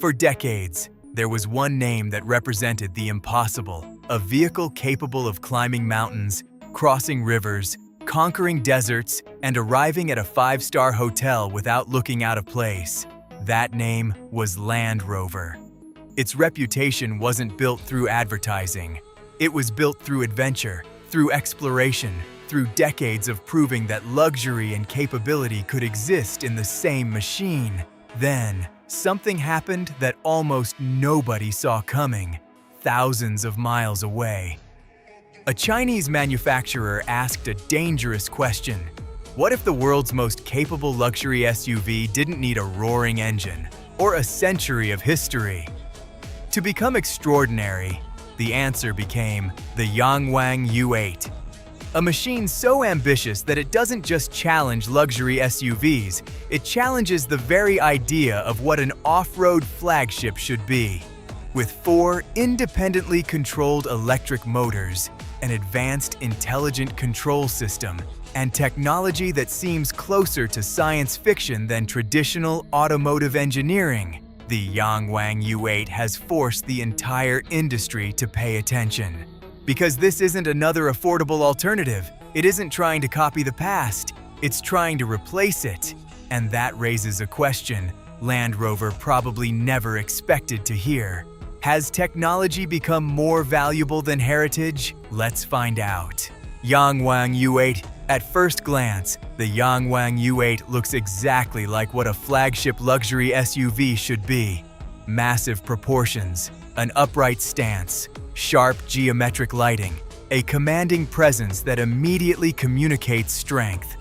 For decades, there was one name that represented the impossible, a vehicle capable of climbing mountains, crossing rivers, conquering deserts, and arriving at a five-star hotel without looking out of place. That name was Land Rover. Its reputation wasn't built through advertising. It was built through adventure, through exploration, through decades of proving that luxury and capability could exist in the same machine. Then, something happened that almost nobody saw coming, thousands of miles away. A Chinese manufacturer asked a dangerous question. What if the world's most capable luxury SUV didn't need a roaring engine or a century of history? To become extraordinary, the answer became the YANGWANG U8. A machine so ambitious that it doesn't just challenge luxury SUVs, it challenges the very idea of what an off-road flagship should be. With 4 independently controlled electric motors, an advanced intelligent control system, and technology that seems closer to science fiction than traditional automotive engineering, the YANGWANG U8 has forced the entire industry to pay attention. Because this isn't another affordable alternative, it isn't trying to copy the past, it's trying to replace it. And that raises a question Land Rover probably never expected to hear. Has technology become more valuable than heritage? Let's find out. YANGWANG U8. At first glance, the YANGWANG U8 looks exactly like what a flagship luxury SUV should be. Massive proportions, an upright stance, sharp geometric lighting, a commanding presence that immediately communicates strength.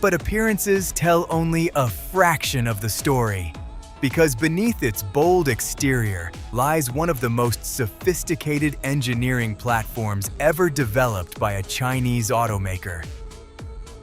But appearances tell only a fraction of the story. Because beneath its bold exterior lies one of the most sophisticated engineering platforms ever developed by a Chinese automaker.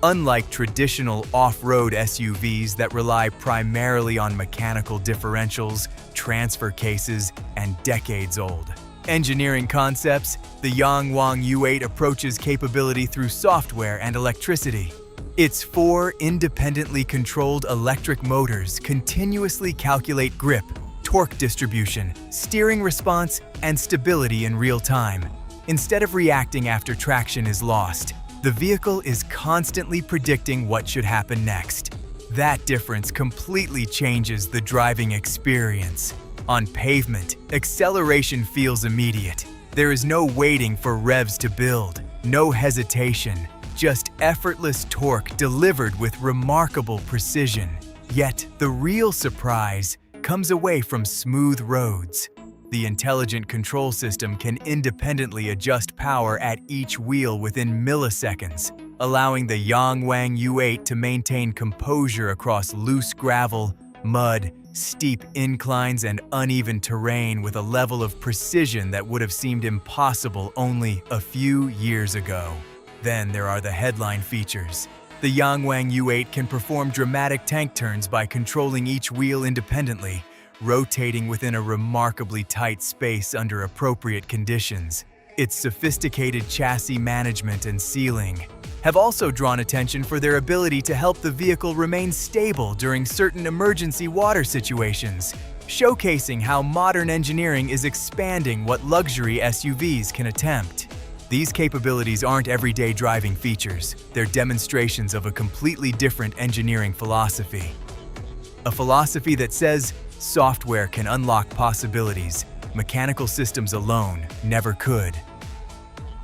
Unlike traditional off-road SUVs that rely primarily on mechanical differentials, transfer cases, and decades-old engineering concepts, the YANGWANG U8 approaches capability through software and electricity. Its 4 independently controlled electric motors continuously calculate grip, torque distribution, steering response, and stability in real time. Instead of reacting after traction is lost, the vehicle is constantly predicting what should happen next. That difference completely changes the driving experience. On pavement, acceleration feels immediate. There is no waiting for revs to build, no hesitation, just effortless torque delivered with remarkable precision. Yet, the real surprise comes away from smooth roads. The intelligent control system can independently adjust power at each wheel within milliseconds, allowing the YANGWANG U8 to maintain composure across loose gravel, mud, steep inclines, and uneven terrain with a level of precision that would have seemed impossible only a few years ago. Then there are the headline features. The YANGWANG U8 can perform dramatic tank turns by controlling each wheel independently, rotating within a remarkably tight space under appropriate conditions. Its sophisticated chassis management and sealing have also drawn attention for their ability to help the vehicle remain stable during certain emergency water situations, showcasing how modern engineering is expanding what luxury SUVs can attempt. These capabilities aren't everyday driving features, they're demonstrations of a completely different engineering philosophy. A philosophy that says software can unlock possibilities mechanical systems alone never could.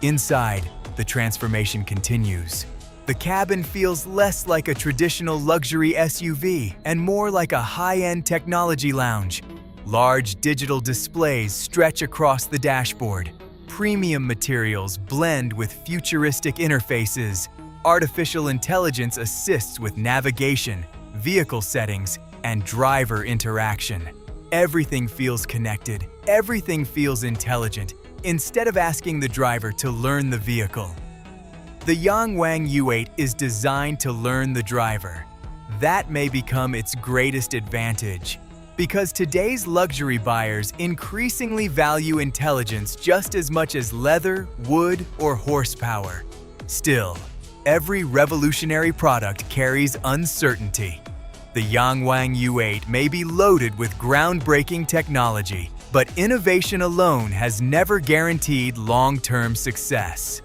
Inside, the transformation continues. The cabin feels less like a traditional luxury SUV and more like a high-end technology lounge. Large digital displays stretch across the dashboard. Premium materials blend with futuristic interfaces. Artificial intelligence assists with navigation, vehicle settings, and driver interaction. Everything feels connected, everything feels intelligent, instead of asking the driver to learn the vehicle. The YANGWANG U8 is designed to learn the driver. That may become its greatest advantage, because today's luxury buyers increasingly value intelligence just as much as leather, wood, or horsepower. Still, every revolutionary product carries uncertainty. The YANGWANG U8 may be loaded with groundbreaking technology, but innovation alone has never guaranteed long-term success.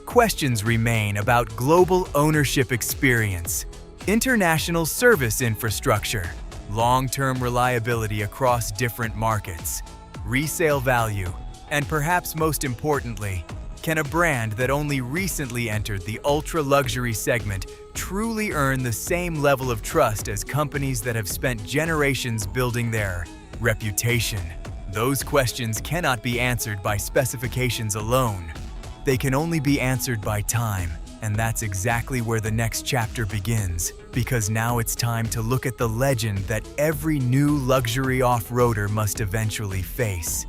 Questions remain about global ownership experience, international service infrastructure, long-term reliability across different markets, resale value, and perhaps most importantly, can a brand that only recently entered the ultra-luxury segment truly earn the same level of trust as companies that have spent generations building their reputation? Those questions cannot be answered by specifications alone. They can only be answered by time, and that's exactly where the next chapter begins, because now it's time to look at the legend that every new luxury off-roader must eventually face.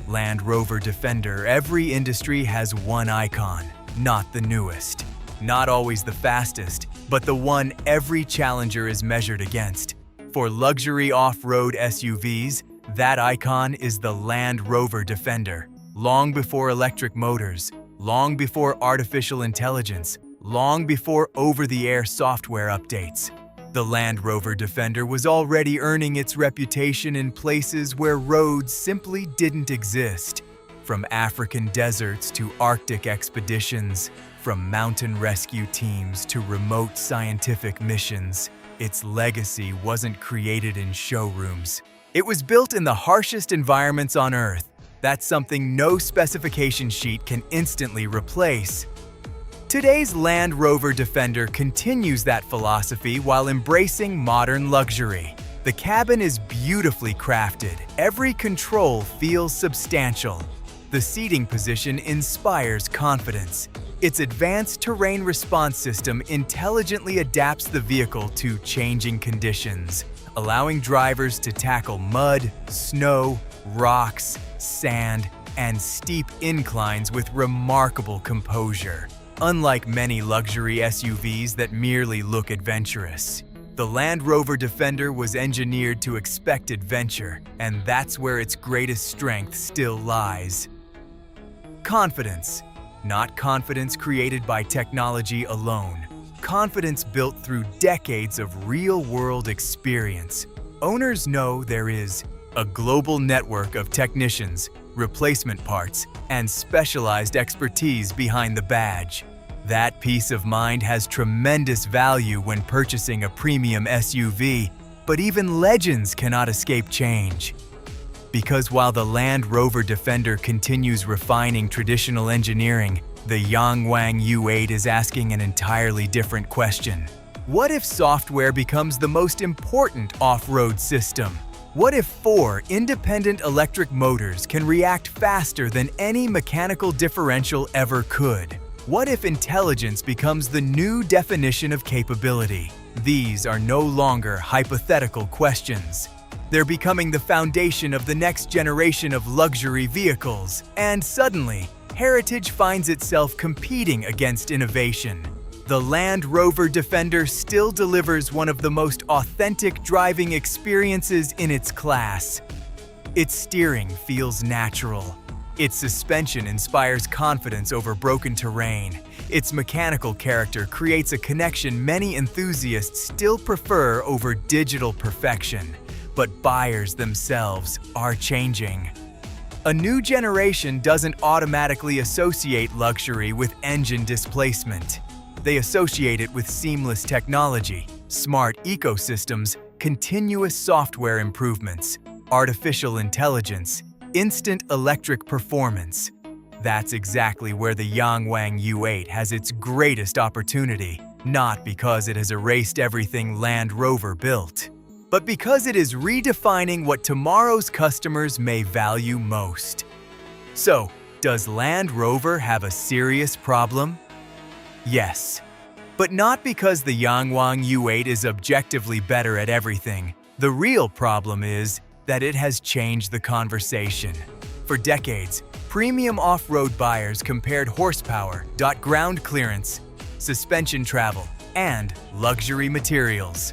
Land Rover Defender. Every industry has one icon, not the newest. Not always the fastest, but the one every challenger is measured against. For luxury off-road SUVs, that icon is the Land Rover Defender. Long before electric motors, long before artificial intelligence, long before over-the-air software updates, the Land Rover Defender was already earning its reputation in places where roads simply didn't exist. From African deserts to Arctic expeditions, from mountain rescue teams to remote scientific missions, its legacy wasn't created in showrooms. It was built in the harshest environments on Earth. That's something no specification sheet can instantly replace. Today's Land Rover Defender continues that philosophy while embracing modern luxury. The cabin is beautifully crafted. Every control feels substantial. The seating position inspires confidence. Its advanced terrain response system intelligently adapts the vehicle to changing conditions, allowing drivers to tackle mud, snow, rocks, sand, and steep inclines with remarkable composure. Unlike many luxury SUVs that merely look adventurous, the Land Rover Defender was engineered to expect adventure, and that's where its greatest strength still lies. Confidence. Not confidence created by technology alone. Confidence built through decades of real-world experience. Owners know there is a global network of technicians, replacement parts, and specialized expertise behind the badge. That peace of mind has tremendous value when purchasing a premium SUV, but even legends cannot escape change. Because while the Land Rover Defender continues refining traditional engineering, the YANGWANG U8 is asking an entirely different question. What if software becomes the most important off-road system? What if 4 independent electric motors can react faster than any mechanical differential ever could? What if intelligence becomes the new definition of capability? These are no longer hypothetical questions. They're becoming the foundation of the next generation of luxury vehicles. And suddenly, heritage finds itself competing against innovation. The Land Rover Defender still delivers one of the most authentic driving experiences in its class. Its steering feels natural. Its suspension inspires confidence over broken terrain. Its mechanical character creates a connection many enthusiasts still prefer over digital perfection. But buyers themselves are changing. A new generation doesn't automatically associate luxury with engine displacement. They associate it with seamless technology, smart ecosystems, continuous software improvements, artificial intelligence, instant electric performance. That's exactly where the YANGWANG U8 has its greatest opportunity, not because it has erased everything Land Rover built, but because it is redefining what tomorrow's customers may value most. So, does Land Rover have a serious problem? Yes, but not because the YANGWANG U8 is objectively better at everything. The real problem is that it has changed the conversation. For decades, premium off-road buyers compared horsepower, ground clearance, suspension travel, and luxury materials.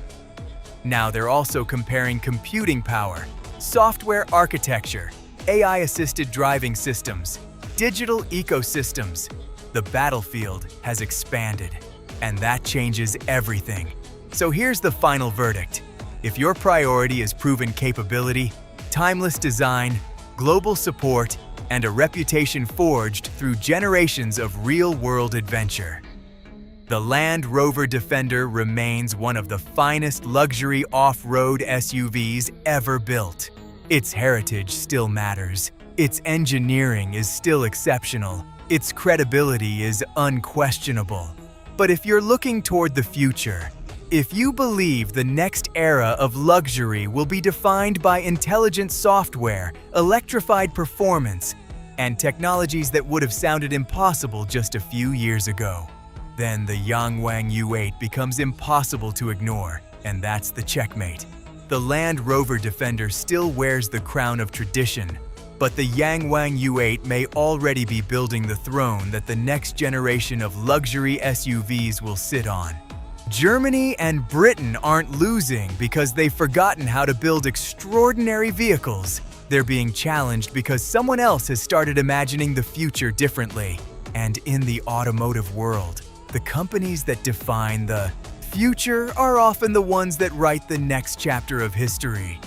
Now they're also comparing computing power, software architecture, AI-assisted driving systems, digital ecosystems. The battlefield has expanded, and that changes everything. So here's the final verdict. If your priority is proven capability, timeless design, global support, and a reputation forged through generations of real-world adventure, the Land Rover Defender remains one of the finest luxury off-road SUVs ever built. Its heritage still matters, its engineering is still exceptional, its credibility is unquestionable. But if you're looking toward the future, if you believe the next era of luxury will be defined by intelligent software, electrified performance, and technologies that would have sounded impossible just a few years ago, then the YANGWANG U8 becomes impossible to ignore, and that's the checkmate. The Land Rover Defender still wears the crown of tradition, but the YANGWANG U8 may already be building the throne that the next generation of luxury SUVs will sit on. Germany and Britain aren't losing because they've forgotten how to build extraordinary vehicles. They're being challenged because someone else has started imagining the future differently. And in the automotive world, the companies that define the future are often the ones that write the next chapter of history.